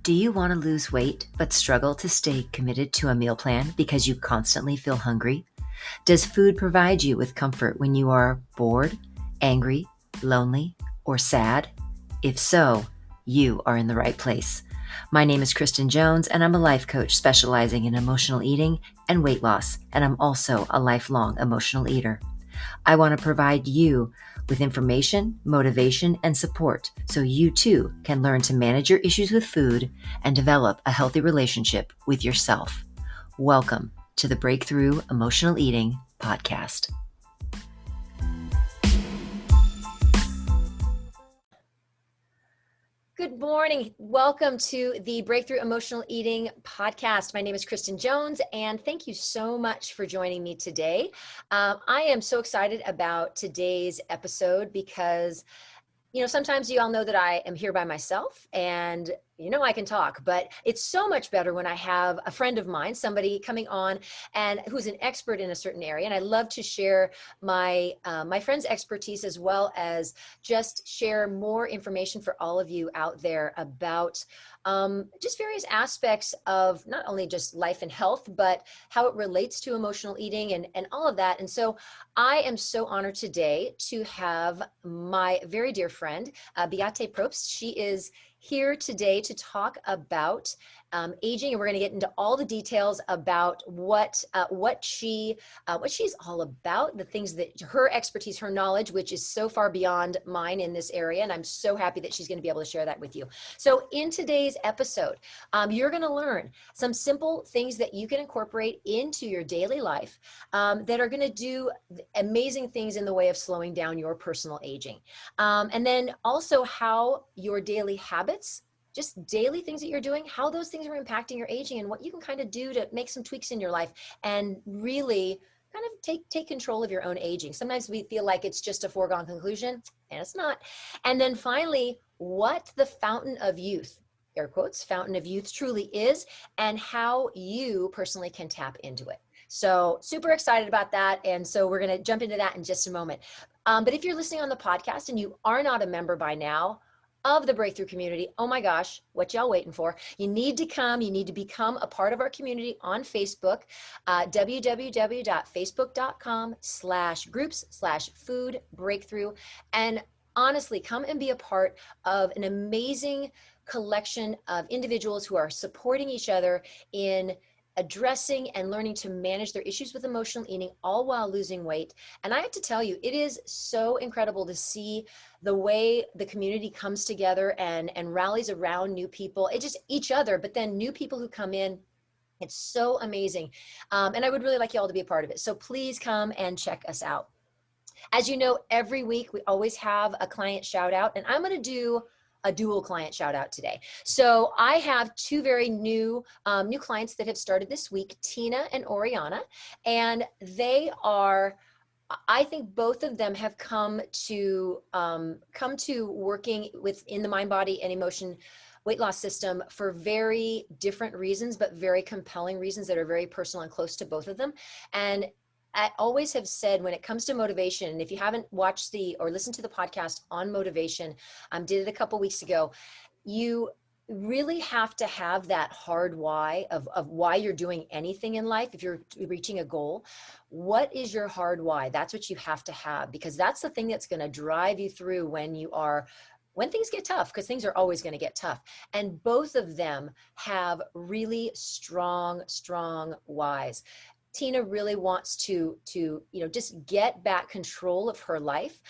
Do you want to lose weight but struggle to stay committed to a meal plan because you constantly feel hungry? Does food provide you with comfort when you are bored, angry, lonely, or sad? If so, you are in the right place. My name is Kristen Jones, and I'm a life coach specializing in emotional eating and weight loss, and I'm also a lifelong emotional eater. I want to provide you with information, motivation, and support so you too can learn to manage your issues with food and develop a healthy relationship with yourself. Welcome to the Breakthrough Emotional Eating Podcast. Good morning. Welcome to the Breakthrough Emotional Eating Podcast. My name is Kristen Jones, and thank you so much for joining me today. I am so excited about today's episode because sometimes you all know that I am here by myself and I can talk, but it's so much better when I have a friend of mine, somebody coming on and who's an expert in a certain area. And I love to share my friend's expertise as well as just share more information for all of you out there about just various aspects of not only just life and health, but how it relates to emotional eating and all of that. And so I am so honored today to have my very dear friend, Beate Probst. She is here today to talk about aging, and we're going to get into all the details about what she's all about, the things that her expertise, her knowledge, which is so far beyond mine in this area, and I'm so happy that she's going to be able to share that with you. So in today's episode, you're going to learn some simple things that you can incorporate into your daily life that are going to do amazing things in the way of slowing down your personal aging, and then also how your daily habits, just daily things that you're doing, how those things are impacting your aging and what you can kind of do to make some tweaks in your life and really kind of take control of your own aging. Sometimes we feel like it's just a foregone conclusion, and it's not. And then finally, what the fountain of youth, air quotes, fountain of youth truly is, and how you personally can tap into it. So super excited about that. And so we're going to jump into that in just a moment. But if you're listening on the podcast and you are not a member by now of the Breakthrough community, oh my gosh, what y'all waiting for? You need to become a part of our community on Facebook, www.facebook.com/groups/food breakthrough. And honestly, come and be a part of an amazing collection of individuals who are supporting each other in addressing and learning to manage their issues with emotional eating, all while losing weight. And I have to tell you, it is so incredible to see the way the community comes together and rallies around new people, it just each other, but then new people who come in. It's so amazing. And I would really like you all to be a part of it. So please come and check us out. As you know, every week we always have a client shout out, and I'm going to do a dual client shout out today. So I have two very new clients that have started this week, Tina and Oriana, and they are, I think both of them have come to working within the mind, body, and emotion weight loss system for very different reasons, but very compelling reasons that are very personal and close to both of them. And I always have said when it comes to motivation, and if you haven't watched or listened to the podcast on motivation, did it a couple weeks ago, you really have to have that hard why of why you're doing anything in life. If you're reaching a goal, what is your hard why? That's what you have to have, because that's the thing that's going to drive you through when things get tough, because things are always going to get tough. And both of them have really strong whys. Tina really wants to just get back control of her life.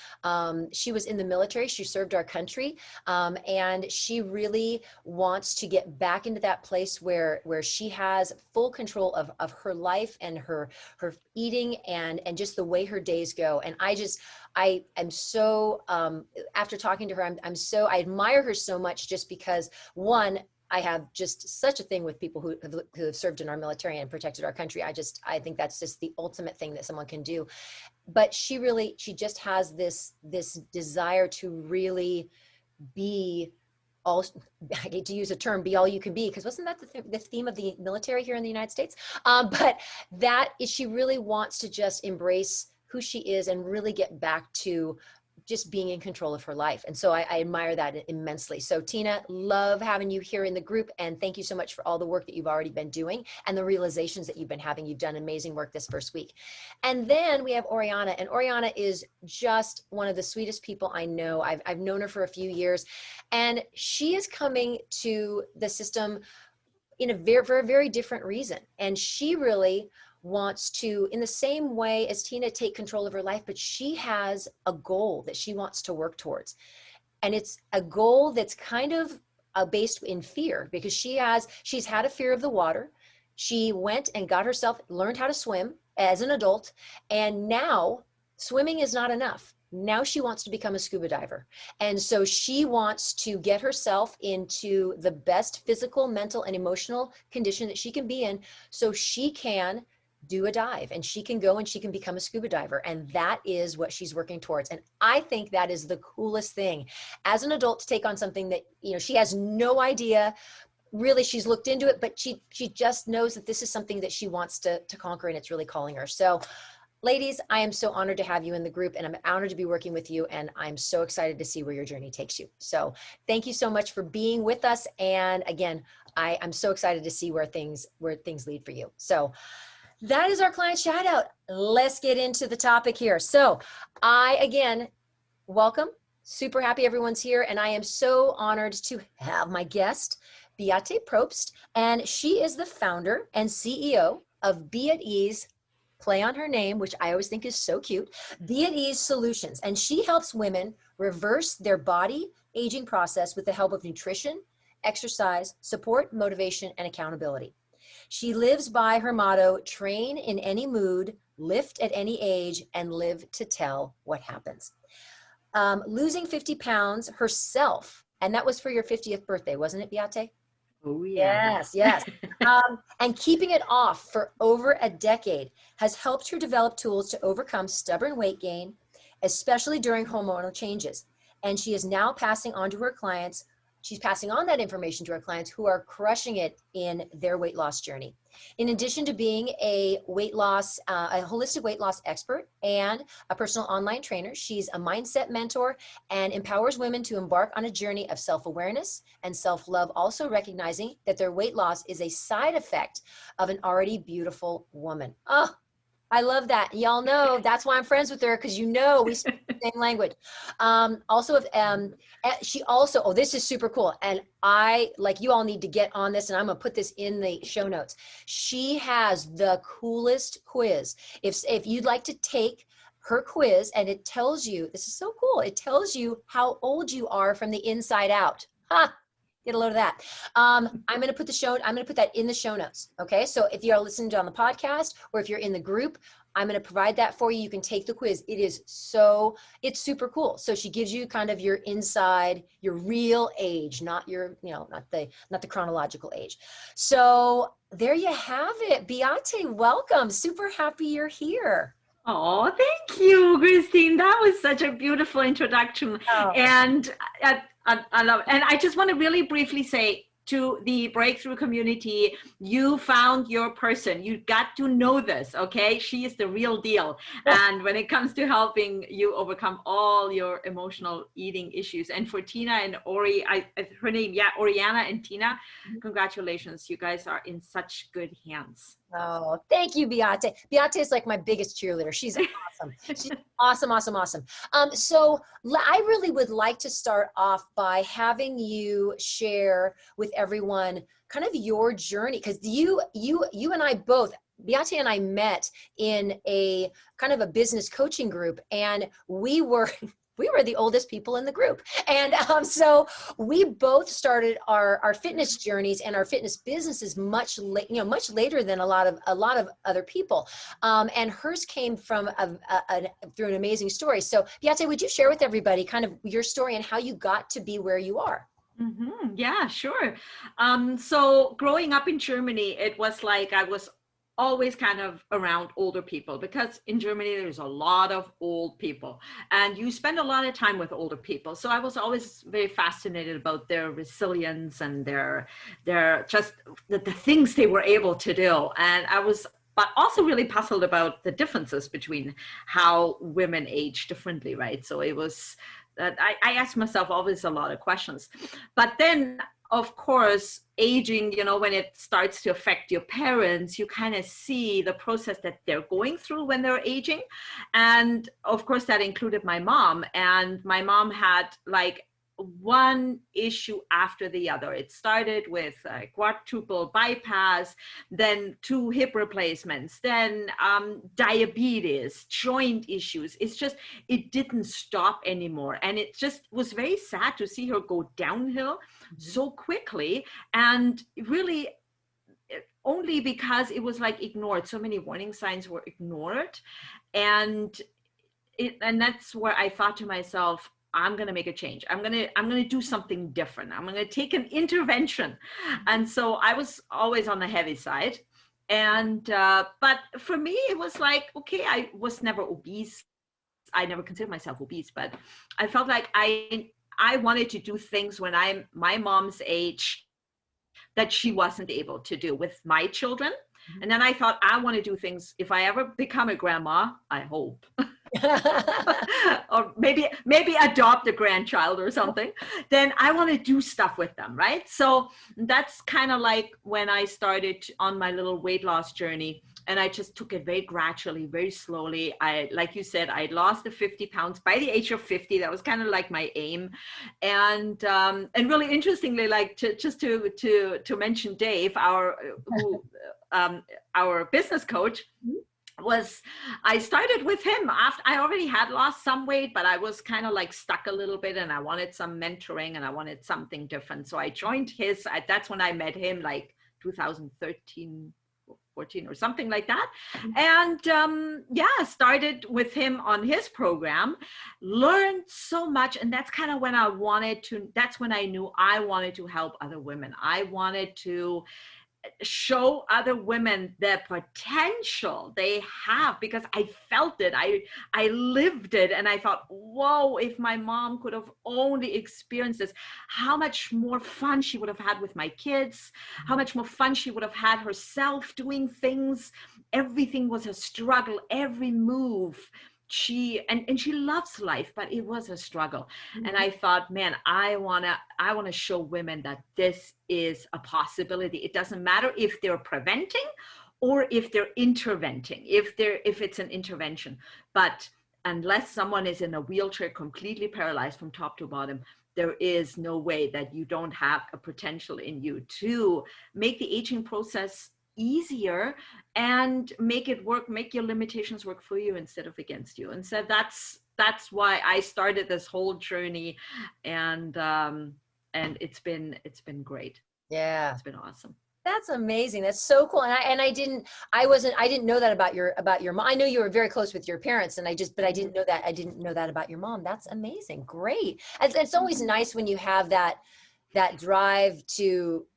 She was in the military. She served our country. And she really wants to get back into that place where she has full control of her life and her eating and just the way her days go. And I am so, after talking to her, I admire her so much, just because, one, I have just such a thing with people who have served in our military and protected our country. I think that's just the ultimate thing that someone can do. But she just has this desire to really be all, I hate to use a term, be all you can be, because wasn't that the theme of the military here in the United States? But that is, she really wants to just embrace who she is and really get back to just being in control of her life. And so I admire that immensely. So Tina, love having you here in the group. And thank you so much for all the work that you've already been doing and the realizations that you've been having. You've done amazing work this first week. And then we have Oriana, and Oriana is just one of the sweetest people I know. I've known her for a few years, and she is coming to the system in a for a very different reason. And she really wants to, in the same way as Tina, take control of her life, but she has a goal that she wants to work towards. And it's a goal that's kind of based in fear, because she's had a fear of the water. She went and got herself, learned how to swim as an adult. And now swimming is not enough. Now she wants to become a scuba diver. And so she wants to get herself into the best physical, mental, and emotional condition that she can be in, so she can do a dive and she can go and she can become a scuba diver. And that is what she's working towards. And I think that is the coolest thing as an adult, to take on something that, you know, she has no idea. Really, she's looked into it, but she just knows that this is something that she wants to conquer, and it's really calling her. So ladies, I am so honored to have you in the group, and I'm honored to be working with you, and I'm so excited to see where your journey takes you. So thank you so much for being with us. And again, I'm so excited to see where things lead for you. So that is our client shout out. Let's get into the topic here. So again, welcome. Super happy everyone's here. And I am so honored to have my guest, Beate Probst. And she is the founder and CEO of Beate's, play on her name, which I always think is so cute, Beate's Solutions. And she helps women reverse their body aging process with the help of nutrition, exercise, support, motivation, and accountability. She lives by her motto, train in any mood, lift at any age, and live to tell what happens. Losing 50 pounds herself, and that was for your 50th birthday, wasn't it, Beate? Oh, yeah. Yes. And keeping it off for over a decade has helped her develop tools to overcome stubborn weight gain, especially during hormonal changes. And she is now passing on to her clients. She's passing on that information to her clients who are crushing it in their weight loss journey. In addition to being a holistic weight loss expert and a personal online trainer, she's a mindset mentor and empowers women to embark on a journey of self-awareness and self-love, also recognizing that their weight loss is a side effect of an already beautiful woman. Oh, I love that. Y'all know that's why I'm friends with her, because you know we speak the same language. She also, this is super cool. And you all need to get on this, and I'm going to put this in the show notes. She has the coolest quiz. If you'd like to take her quiz, and it tells you, this is so cool, it tells you how old you are from the inside out. Ha! Get a load of that. I'm going to put that in the show notes. Okay. So if you are listening to on the podcast, or if you're in the group, I'm going to provide that for you. You can take the quiz. It's super cool. So she gives you kind of your inside, your real age, not your, not the chronological age. So there you have it. Beate, welcome. Super happy you're here. Oh, thank you, Christine. That was such a beautiful introduction. Oh. And I love it. And I just want to really briefly say to the breakthrough community, you found your person. You got to know this, okay? She is the real deal. And when it comes to helping you overcome all your emotional eating issues. And for Tina and Ori, her name, Oriana and Tina, congratulations. You guys are in such good hands. Oh, thank you, Beate. Beate is like my biggest cheerleader. She's awesome. She's awesome. So I really would like to start off by having you share with everyone kind of your journey, because you and I both, Beate and I met in a kind of a business coaching group, and we were the oldest people in the group. And so we both started our fitness journeys and our fitness businesses much later than a lot of other people. And hers came from through an amazing story. So Beate, would you share with everybody kind of your story and how you got to be where you are? Mm-hmm. Yeah, sure. So growing up in Germany, it was like I was always kind of around older people, because in Germany there's a lot of old people and you spend a lot of time with older people. So I was always very fascinated about their resilience and their just the things they were able to do. And I was but also really puzzled about the differences between how women age differently, right? So it was that I asked myself always a lot of questions. But then, of course, aging, you know, when it starts to affect your parents, you kind of see the process that they're going through when they're aging. And of course, that included my mom. And my mom had like one issue after the other. It started with a quadruple bypass, then 2 hip replacements, then diabetes, joint issues. It's just, it didn't stop anymore. And it just was very sad to see her go downhill so quickly, and really only because it was like ignored. So many warning signs were ignored. And that's where I thought to myself, I'm going to make a change. I'm going to do something different. I'm going to take an intervention. And so I was always on the heavy side. And, but for me, it was like, okay, I was never obese. I never considered myself obese, but I felt like I wanted to do things when I'm my mom's age that she wasn't able to do with my children. And then I thought, I want to do things, if I ever become a grandma, I hope, or maybe adopt a grandchild or something, then I want to do stuff with them, right? So that's kind of like when I started on my little weight loss journey. And I just took it very gradually, very slowly. Like you said, I lost the 50 pounds by the age of 50. That was kind of like my aim. And really interestingly, like to mention Dave, our business coach, I started with him after I already had lost some weight, but I was kind of like stuck a little bit, and I wanted some mentoring and I wanted something different. So I joined his, that's when I met him, like 2013, 14 or something like that. And started with him on his program, learned so much. And that's kind of when that's when I knew I wanted to help other women. I wanted to show other women the potential they have, because I felt it, I lived it, and I thought, whoa, if my mom could have only experienced this, how much more fun she would have had with my kids, how much more fun she would have had herself doing things. Everything was a struggle, every move. She loves life, but it was a struggle. And I thought, man, I want to show women that this is a possibility. It doesn't matter if they're preventing or if they're interventing, if it's an intervention. But unless someone is in a wheelchair completely paralyzed from top to bottom, there is no way that you don't have a potential in you to make the aging process easier and make it work, make your limitations work for you instead of against you. And so that's why I started this whole journey, and it's been great. Yeah, it's been awesome. That's amazing. That's so cool. And I didn't know that about your mom. I know you were very close with your parents, and but I didn't know that. I didn't know that about your mom. That's amazing. Great. It's always nice when you have that drive to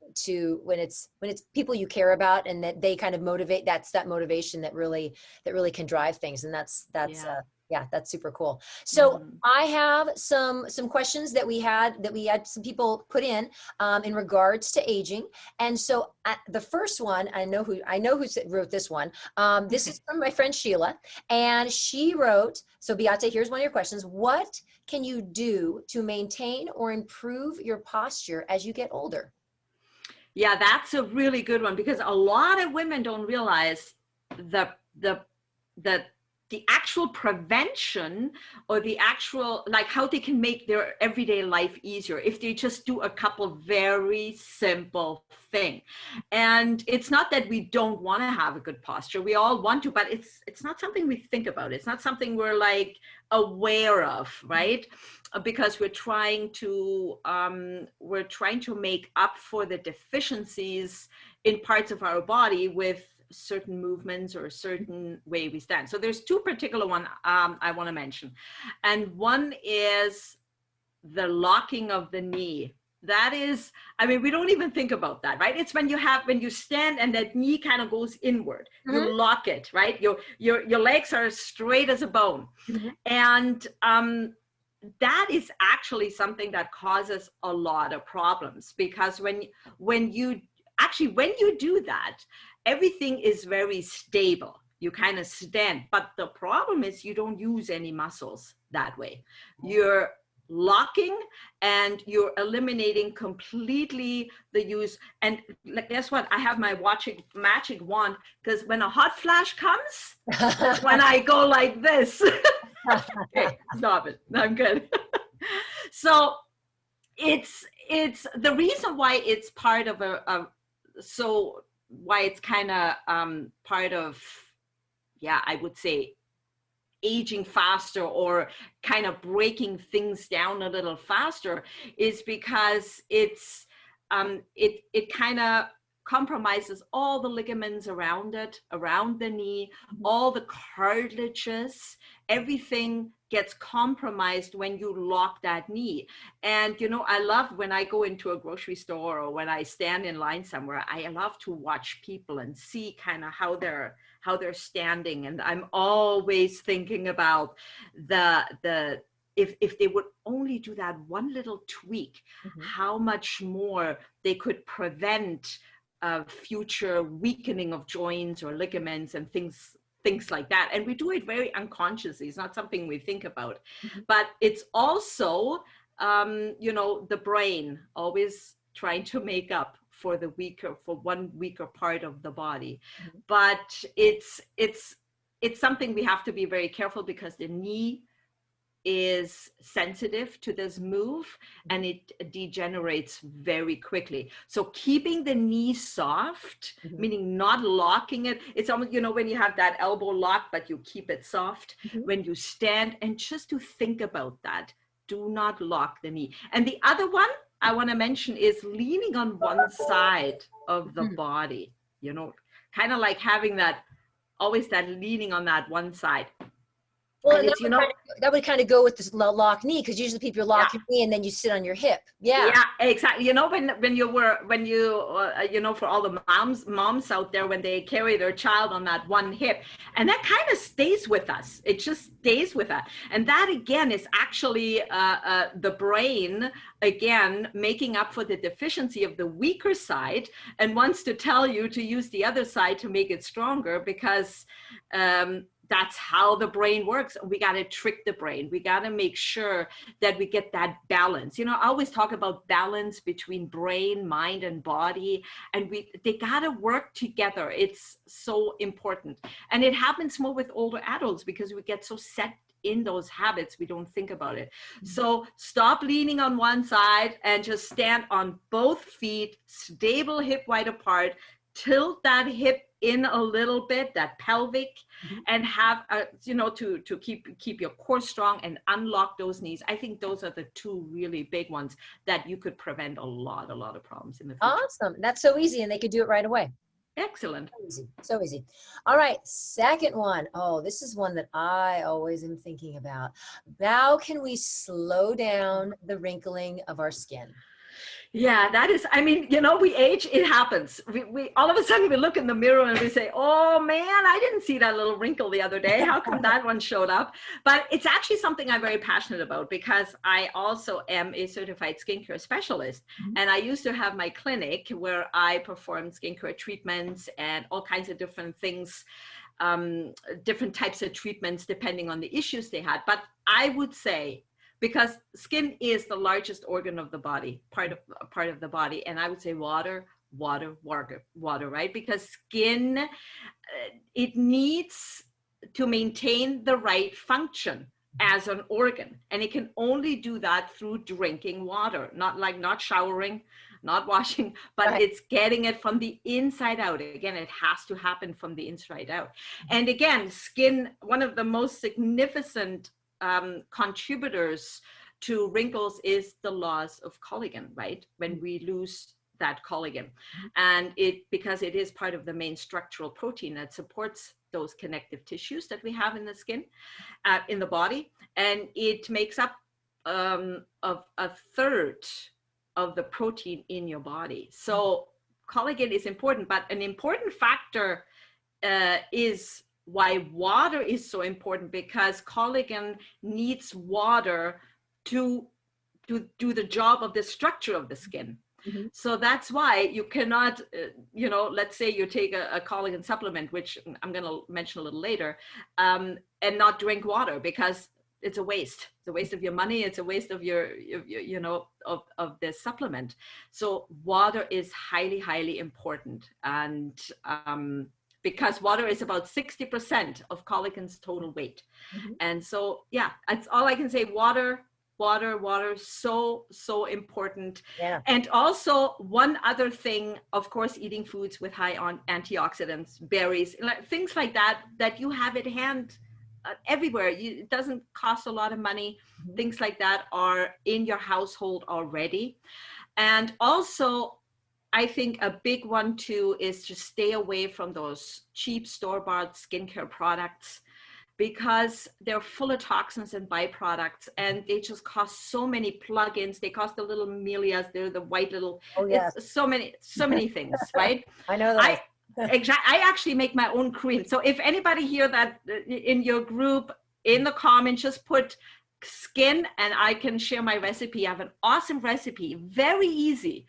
when it's people you care about, and that they kind of motivate. That's that motivation that really can drive things. And that's that's super cool. So I have some questions that we had some people put in regards to aging. And so the first one, I know who wrote this one. This is from my friend Sheila, and she wrote, so Beate, here's one of your questions. What can you do to maintain or improve your posture as you get older? Yeah, that's a really good one, because a lot of women don't realize the actual prevention, or the actual, like, how they can make their everyday life easier if they just do a couple very simple things. And it's not that we don't want to have a good posture. We all want to, but it's not something we think about. It's not something we're like aware of, right? Because we're trying to make up for the deficiencies in parts of our body with certain movements or a certain way we stand. So there's 2 particular one I want to mention. And one is the locking of the knee. That is, I mean, we don't even think about that, right? It's when you stand and that knee kind of goes inward, you lock it, right? Your legs are straight as a bone. And that is actually something that causes a lot of problems, because when you do that, everything is very stable. You kind of stand, but the problem is you don't use any muscles that way. You're locking and you're eliminating completely the use. And like, guess what? I have my magic wand, because when a hot flash comes, when I go like this, okay, stop it. I'm good. So it's the reason why it's part of so why it's kind of part of, yeah, I would say aging faster or kind of breaking things down a little faster, is because it's it kind of compromises all the ligaments around it, around the knee, all the cartilages, everything gets compromised when you lock that knee. And you know, I love when I go into a grocery store or when I stand in line somewhere, I love to watch people and see kind of how they're standing. And I'm always thinking about the if they would only do that one little tweak, how much more they could prevent future weakening of joints or ligaments and things like that. And we do it very unconsciously. It's not something we think about, but it's also, you know, the brain always trying to make up for one weaker part of the body. But it's something we have to be very careful, because the knee is sensitive to this move and it degenerates very quickly. So keeping the knee soft, meaning not locking it. It's almost, you know, when you have that elbow lock, but you keep it soft when you stand, and just to think about that, do not lock the knee. And the other one I want to mention is leaning on one side of the body, you know, kind of like having that, always that leaning on that one side. Well, and that would kind of go with this lock knee, because usually people lock your knee and then you sit on your hip. Yeah, exactly. You know, when you you know, for all the moms out there, when they carry their child on that one hip, and that kind of stays with us. It just stays with us. And that again is actually the brain again making up for the deficiency of the weaker side, and wants to tell you to use the other side to make it stronger, because that's how the brain works. We got to trick the brain. We got to make sure that we get that balance. You know, I always talk about balance between brain, mind, and body, and they got to work together. It's so important. And it happens more with older adults, because we get so set in those habits, we don't think about it. So stop leaning on one side and just stand on both feet, stable, hip wide apart, tilt that hip in a little bit, that pelvic, and have you know, to keep your core strong and unlock those knees. I think those are the two really big ones that you could prevent a lot of problems in the future. Awesome. That's so easy, and they could do it right away. Excellent. So easy. So easy. All right. Second one. Oh, this is one that I always am thinking about. How can we slow down the wrinkling of our skin? Yeah, that is, I mean, you know, we age, it happens. We all of a sudden we look in the mirror and we say, oh man, I didn't see that little wrinkle the other day. How come that one showed up? But it's actually something I'm very passionate about, because I also am a certified skincare specialist. And I used to have my clinic where I performed skincare treatments and all kinds of different things, different types of treatments depending on the issues they had. But I would say, because skin is the largest organ of the body, part of the body, and I would say water, right? Because skin, it needs to maintain the right function as an organ, and it can only do that through drinking water, not showering, not washing, but it's getting it from the inside out. Again, it has to happen from the inside out. And again, skin, one of the most significant contributors to wrinkles is the loss of collagen, right? When we lose that collagen, and because it is part of the main structural protein that supports those connective tissues that we have in the skin, in the body, and it makes up of a third of the protein in your body. So collagen is important, but an important factor is why water is so important, because collagen needs water to do the job of the structure of the skin. Mhm. So that's why you cannot, let's say you take a collagen supplement, which I'm going to mention a little later, and not drink water, because it's a waste. It's a waste of your money. It's a waste of of this supplement. So water is highly, highly important. And because water is about 60% of collagen's total weight. Mhm. And so, yeah, that's all I can say. Water, so important. Yeah. And also one other thing, of course, eating foods with high on antioxidants, berries, things like that, that you have at hand everywhere. It doesn't cost a lot of money. Mhm. Things like that are in your household already. And also, I think a big one too is to stay away from those cheap store-bought skincare products, because they're full of toxins and byproducts, and they just cost so many plugins. They cost the little Amelias, they're the white little, Oh, yes. it's so many things, right? I know I those. I actually make my own cream. So if anybody here that in your group, in the comments, just put skin and I can share my recipe. I have an awesome recipe, very easy,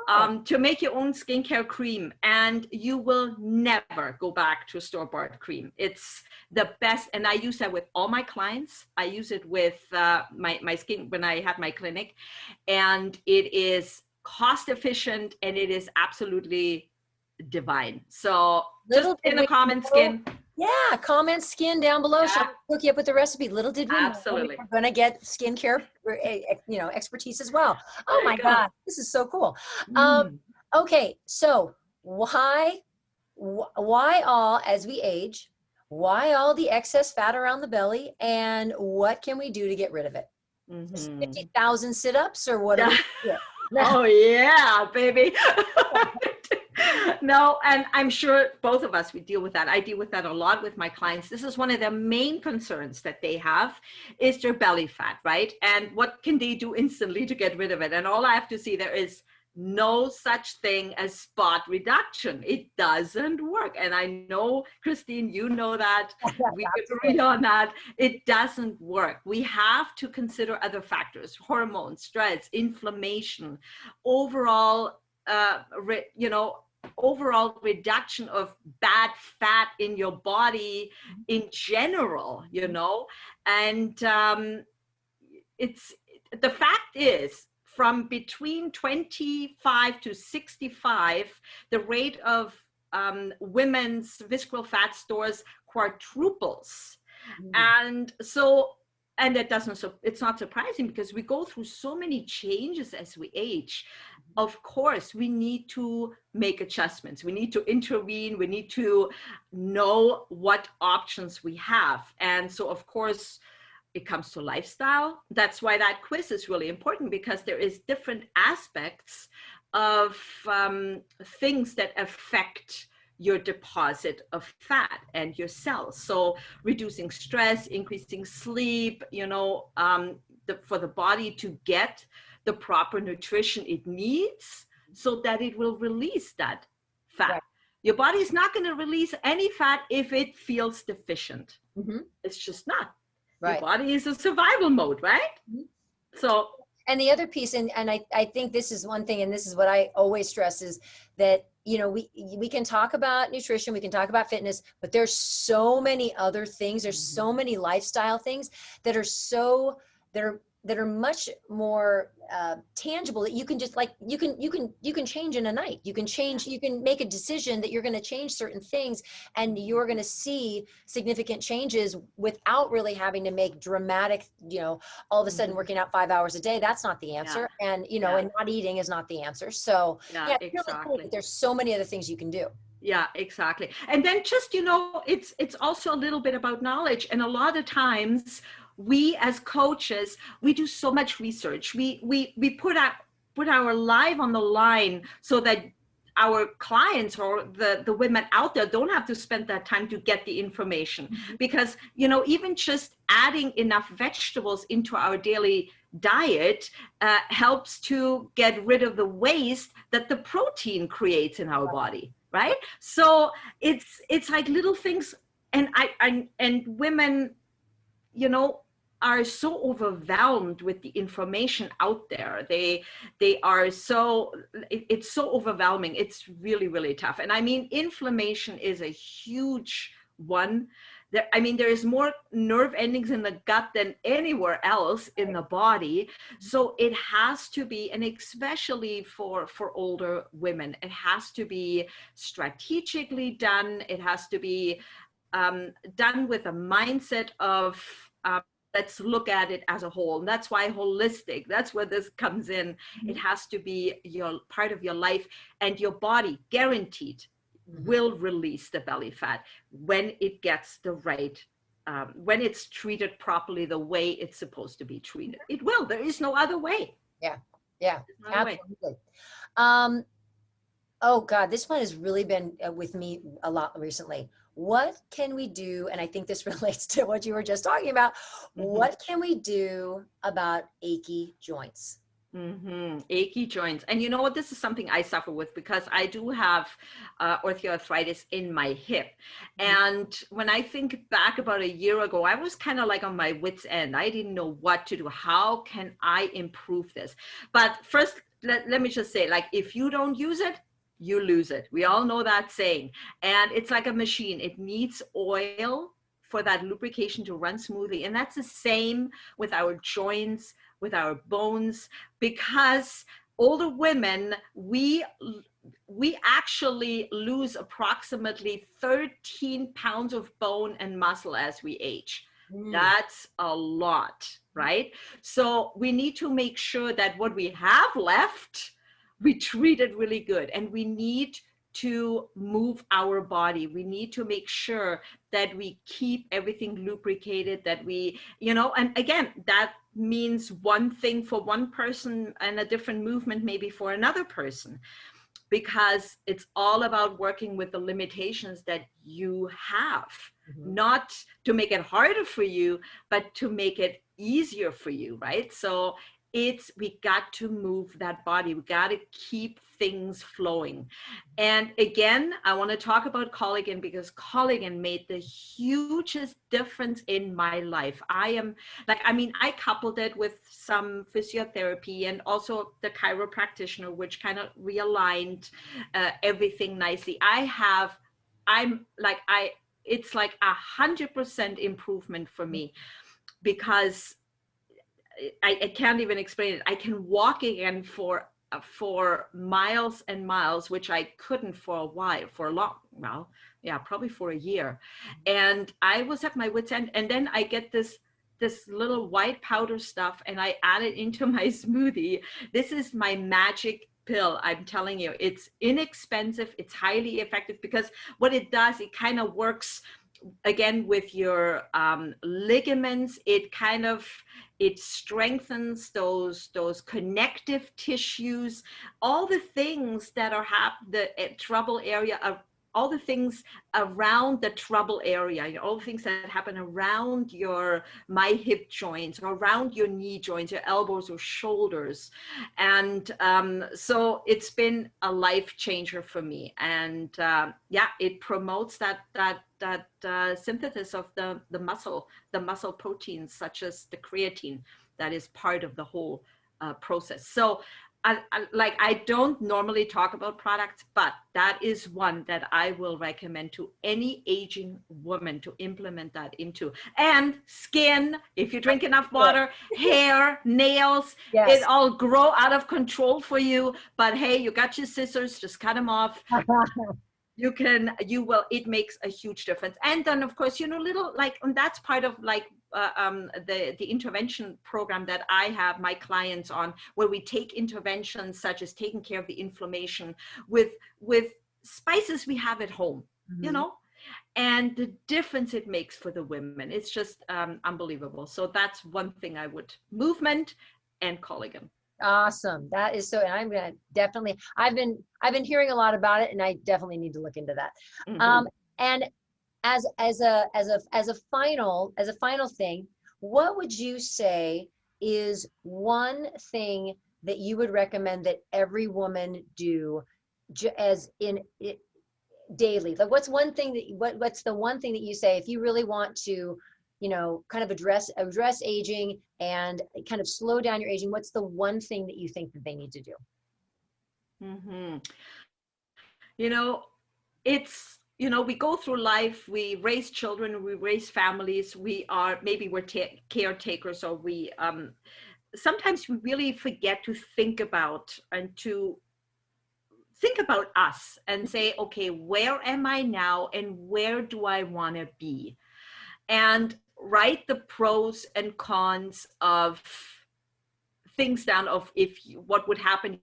Oh, to make your own skincare cream, and you will never go back to store-bought cream. It's the best, and I use that with all my clients. I use it with my skin when I have my clinic, and it is cost efficient and it is absolutely divine. So just little in did the we comments, know. skin. Yeah, comment skin down below. Yeah, She'll hook you up with the recipe. Little did we know we absolutely. were going to get skincare, expertise as well. Oh There you my go. God, this is so cool. Um, Mm. okay, so why all as we age? Why all the excess fat around the belly? And what can we do to get rid of it? Just Mm-hmm. 50,000 sit-ups, or what do Yeah. we do? Oh yeah, baby. No, and I'm sure both of us, we deal with that. I deal with that a lot with my clients. This is one of the main concerns that they have, is their belly fat, right? And what can they do instantly to get rid of it? And all I have to see, there is no such thing as spot reduction. It doesn't work. And I know, Christine, you know that. We agree on that. It doesn't work. We have to consider other factors: hormones, stress, inflammation, overall, overall reduction of bad fat in your body in general, and it's the fact is, from between 25 to 65, the rate of women's visceral fat stores quadruples. And so, and it doesn't, it's not surprising, because we go through so many changes as we age. Of course, we need to make adjustments. We need to intervene. We need to know what options we have. And so, of course, it comes to lifestyle. That's why that quiz is really important, because there is different aspects of things that affect your deposit of fat and your cells. So reducing stress, increasing sleep, for the body to get the proper nutrition it needs, so that it will release that fat. Right. Your body is not going to release any fat if it feels deficient. Mm-hmm. It's just not. Right. Your body is a survival mode, right? Mm-hmm. So, and the other piece, and I think this is one thing, and this is what I always stress, is that, we can talk about nutrition, we can talk about fitness, but there's so many other things. There's so many lifestyle things that are much more tangible, that you can just, like, you can change in a night. You can make a decision that you're going to change certain things, and you're going to see significant changes without really having to make dramatic, all of a sudden working out 5 hours a day. That's not the answer. Yeah. And, and not eating is not the answer. So yeah, it's exactly. really cool that there's so many other things you can do. Yeah, exactly. And then just, it's also a little bit about knowledge. And a lot of times we as coaches, we do so much research. We put our life on the line, so that our clients or the women out there don't have to spend that time to get the information. Because, even just adding enough vegetables into our daily diet helps to get rid of the waste that the protein creates in our body. Right? So it's like little things. And and women, are so overwhelmed with the information out there. They are so, it's so overwhelming. It's really, really tough. And I mean, inflammation is a huge one. There, I mean, there is more nerve endings in the gut than anywhere else in the body. So it has to be, and especially for older women, it has to be strategically done. It has to be done with a mindset of let's look at it as a whole. And that's why holistic, that's where this comes in. It has to be your part of your life, and your body guaranteed will release the belly fat when it gets the right, when it's treated properly the way it's supposed to be treated. It will. There is no other way. Yeah. Yeah. No other way. Absolutely. Oh God, this one has really been with me a lot recently. What can we do? And I think this relates to what you were just talking about. What can we do about achy joints? Achy joints. And you know what? This is something I suffer with because I do have osteoarthritis in my hip. And when I think back about a year ago, I was kind of like on my wit's end. I didn't know what to do. How can I improve this? But first, let me just say, like, if you don't use it, you lose it. We all know that saying. And it's like a machine. It needs oil for that lubrication to run smoothly. And that's the same with our joints, with our bones, because older women, we actually lose approximately 13 pounds of bone and muscle as we age. That's a lot, right? So we need to make sure that what we have left, we treat it really good. And we need to move our body. We need to make sure that we keep everything lubricated, that we, you know, and again, that means one thing for one person and a different movement maybe for another person, because it's all about working with the limitations that you have, not to make it harder for you, but to make it easier for you, right? So we got to move that body. We got to keep things flowing. And again, I want to talk about collagen because collagen made the hugest difference in my life. I coupled it with some physiotherapy and also the chiropractor, which kind of realigned everything nicely. It's like 100% improvement for me because I can't even explain it. I can walk again for miles and miles, which I couldn't for a while, probably for a year. And I was at my wit's end. And then I get this little white powder stuff and I add it into my smoothie. This is my magic pill. I'm telling you, it's inexpensive. It's highly effective because what it does, it kind of works again with your ligaments. It strengthens those connective tissues, all the things that are the trouble area of all the things around the trouble area, you know, all the things that happen around my hip joints or around your knee joints, your elbows or shoulders. And so it's been a life changer for me. And it promotes that synthesis of the muscle proteins, such as the creatine, that is part of the whole process. So I don't normally talk about products, but that is one that I will recommend to any aging woman to implement that into. And skin, if you drink enough water, hair, nails, it all grow out of control for you. But hey, you got your scissors, just cut them off. It makes a huge difference. And then of course, and that's part of the intervention program that I have my clients on, where we take interventions such as taking care of the inflammation with spices we have at home, and the difference it makes for the women. It's just unbelievable. So that's one thing movement and collagen. Awesome. That is so, and I'm going to definitely, I've been hearing a lot about it and I definitely need to look into that. And as a final thing, what would you say is one thing that you would recommend that every woman do daily? Like what's the one thing that you say, if you really want to you know, kind of address aging and kind of slow down your aging, what's the one thing that you think that they need to do? Mm-hmm. You know, it's, you know, we go through life, we raise children, we raise families, maybe we're caretakers, or we, sometimes we really forget to think about and to think about us and say, okay, where am I now and where do I want to be? And write the pros and cons of things down of what would happen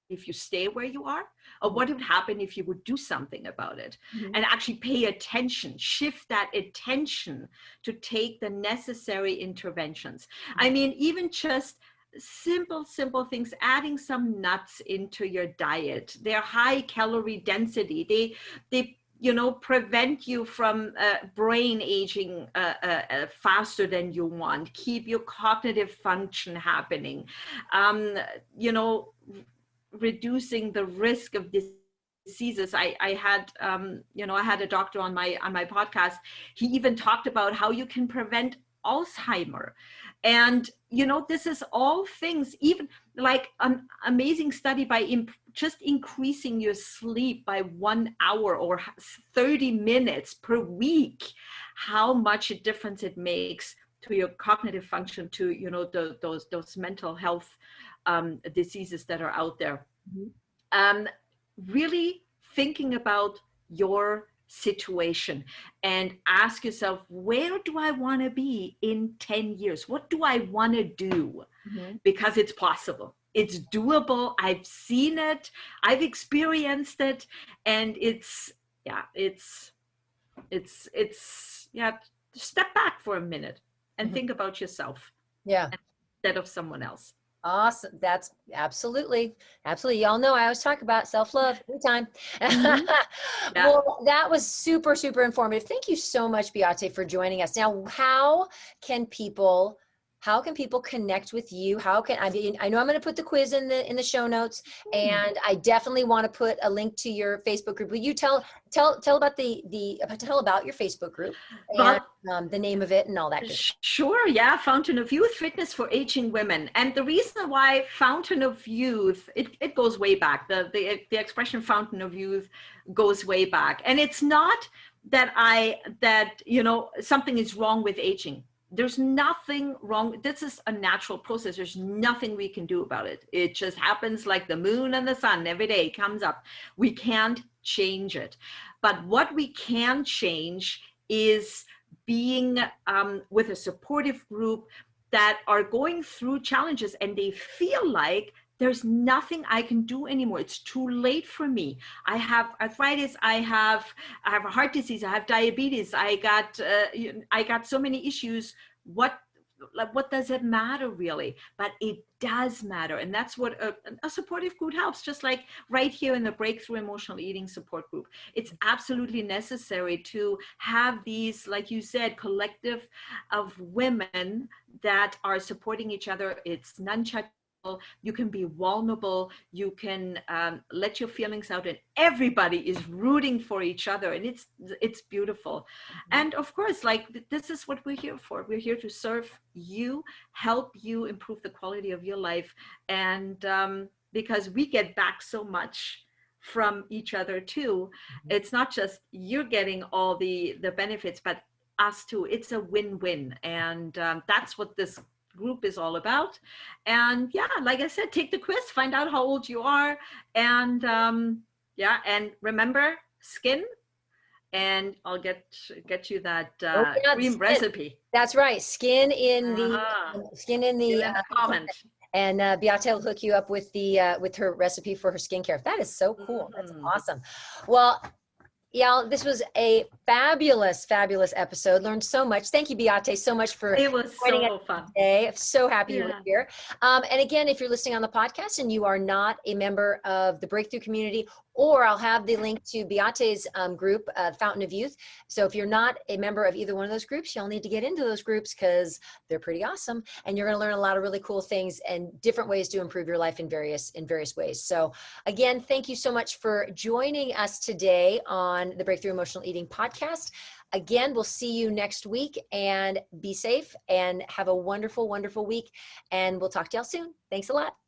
if you stay where you are, or what would happen if you would do something about it. Mm-hmm. And actually pay attention, shift that attention to take the necessary interventions. I mean, even just simple things, adding some nuts into your diet. They're high calorie density. They you know, prevent you from brain aging faster than you want, keep your cognitive function happening, you know, reducing the risk of diseases. I had, you know, I had a doctor on my podcast. He even talked about how you can prevent Alzheimer. And, you know, this is all things, even like an amazing study by just increasing your sleep by 1 hour or 30 minutes per week, how much a difference it makes to your cognitive function, to, you know, those mental health diseases that are out there. Mm-hmm. Really thinking about your situation and ask yourself, where do I want to be in 10 years? What do I want to do? Mm-hmm. Because it's possible. It's doable. I've seen it. I've experienced it. And it's step back for a minute and think about yourself. Yeah. Instead of someone else. Awesome. That's absolutely. Y'all know I always talk about self-love anytime. Mm-hmm. Yeah. Well, that was super informative. Thank you so much, Beate, for joining us. Now, how can people connect with you? I know I'm going to put the quiz in the show notes, and I definitely want to put a link to your Facebook group. Will you tell about about your Facebook group and the name of it and all that good stuff? Sure. Yeah. Fountain of Youth, Fitness for Aging Women. And the reason why Fountain of Youth, it goes way back. The expression Fountain of Youth goes way back. And it's not that you know, something is wrong with aging. There's nothing wrong. This is a natural process. There's nothing we can do about it. It just happens like the moon and the sun every day comes up. We can't change it. But what we can change is being with a supportive group that are going through challenges and they feel like there's nothing I can do anymore. It's too late for me. I have arthritis. I have a heart disease. I have diabetes. I got so many issues. What does it matter really? But it does matter. And that's what a supportive group helps, just like right here in the Breakthrough Emotional Eating Support Group. It's absolutely necessary to have these, like you said, collective of women that are supporting each other. It's non-judgmental. You can be vulnerable, you can let your feelings out, and everybody is rooting for each other, and it's beautiful. Mm-hmm. And of course, like, this is what we're here for. We're here to serve you, help you improve the quality of your life, and because we get back so much from each other too. Mm-hmm. It's not just you're getting all the benefits, but us too. It's a win-win, and that's what this group is all about. And yeah, like I said, take the quiz, find out how old you are, and and remember, skin, and I'll get you that cream recipe. That's right, skin in the comment. And Beate will hook you up with her recipe for her skincare. That is so cool. That's awesome. Well, y'all, this was a fabulous episode. Learned so much. Thank you, Beate, so much for joining us today. I'm so happy you were here. And again, if you're listening on the podcast and you are not a member of the Breakthrough community or I'll have the link to Beate's group, Fountain of Youth. So if you're not a member of either one of those groups, you'll need to get into those groups because they're pretty awesome. And you're going to learn a lot of really cool things and different ways to improve your life in various ways. So again, thank you so much for joining us today on the Breakthrough Emotional Eating podcast. Again, we'll see you next week, and be safe and have a wonderful, wonderful week. And we'll talk to y'all soon. Thanks a lot.